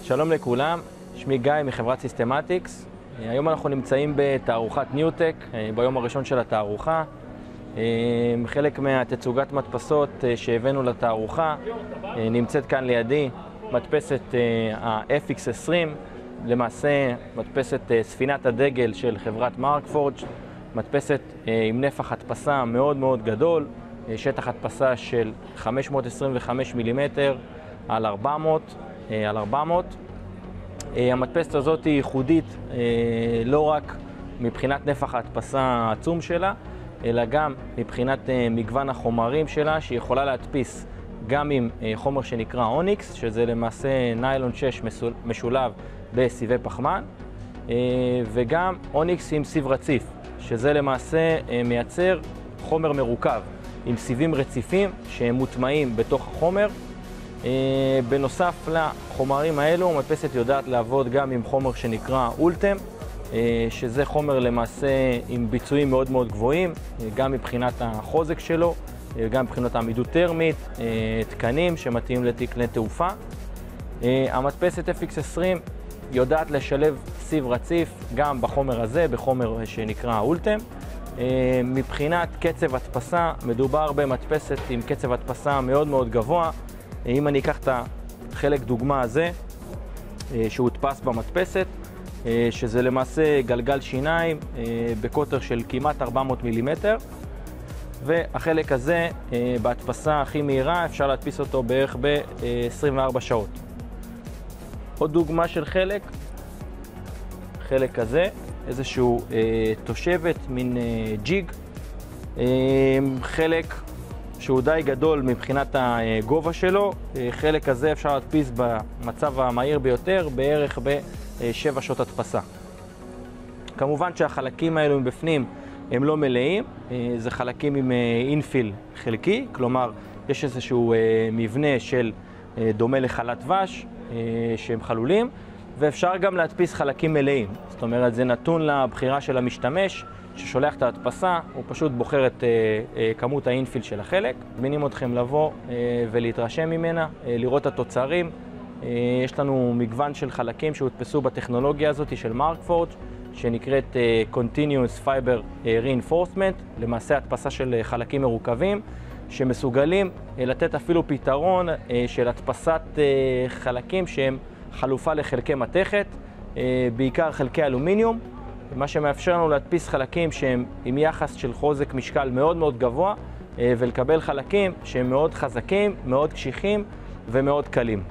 שלום לכולם, שמי גיא מחברת סיסטמטיקס. היום אנחנו נמצאים בתערוכת ניוטק, ביום הראשון של התערוכה. חלק מהתצוגת מדפסות שהבאנו לתערוכה נמצאת כאן לידי, מדפסת ה-FX20, למעשה מדפסת ספינת הדגל של חברת מרקפורג', מדפסת עם נפח הדפסה מאוד מאוד גדול, שטח הדפסה של 525 מילימטר על 400. המדפסת הזאת היא ייחודית לא רק מבחינת נפח ההדפסה העצום שלה, אלא גם מבחינת מגוון החומרים שלה, שהיא יכולה להדפיס גם עם חומר שנקרא אוניקס, שזה למעשה ניילון 6 משולב בסיבי פחמן, וגם אוניקס עם סיב רציף, שזה למעשה מייצר חומר מרוכב עם סיבים רציפים שהם מוטמעים בתוך החומר. בנוסף לחומרים האלו, המדפסת יודעת לעבוד גם עם חומר שנקרא אולטם, שזה חומר למעשה עם ביצועים מאוד מאוד גבוהים, גם מבחינת החוזק שלו, גם מבחינת העמידות טרמית, תקנים שמתאים לתקני תעופה. המדפסת FX20 יודעת לשלב סיב רציף גם בחומר הזה, בחומר שנקרא אולטם. מבחינת קצב הדפסה, מדובר במדפסת עם קצב הדפסה מאוד מאוד גבוה. אם אני אקח את החלק דוגמה הזה, שהודפס במדפסת, שזה למעשה גלגל שיניים בקוטר של כמעט 400 מילימטר, והחלק הזה בהדפסה הכי מהירה אפשר להדפיס אותו בערך ב-24 שעות. עוד דוגמה של חלק כזה, איזשהו תושבת, מין ג'יג, חלק שהוא די גדול מבחינת הגובה שלו. חלק הזה אפשר להדפיס במצב המהיר ביותר בערך ב-7 שעות הדפסה. כמובן שהחלקים האלו מבפנים הם לא מלאים, זה חלקים עם אינפיל חלקי, כלומר יש איזשהו מבנה של דומה לחלת דבש שהם חלולים, ואפשר גם להדפיס חלקים מלאים. זאת אומרת, זה נתון לבחירה של המשתמש ששולח את ההדפסה, הוא פשוט בוחר את כמות האינפיל של החלק. מזמינים אתכם לבוא ולהתרשם ממנה, לראות את התוצרים. יש לנו מגוון של חלקים שהודפסו בטכנולוגיה הזאת של מרקפורג' שנקראת Continuous Fiber Reinforcement, למעשה הדפסה של חלקים מרוכבים שמסוגלים לתת אפילו פתרון של הדפסת חלקים שהם חלופה לחלקי מתכת, בעיקר חלקי אלומיניום, מה שמאפשר לנו להדפיס חלקים שהם עם יחס של חוזק משקל מאוד מאוד גבוה, ולקבל חלקים שהם מאוד חזקים, מאוד קשיחים ומאוד קלים.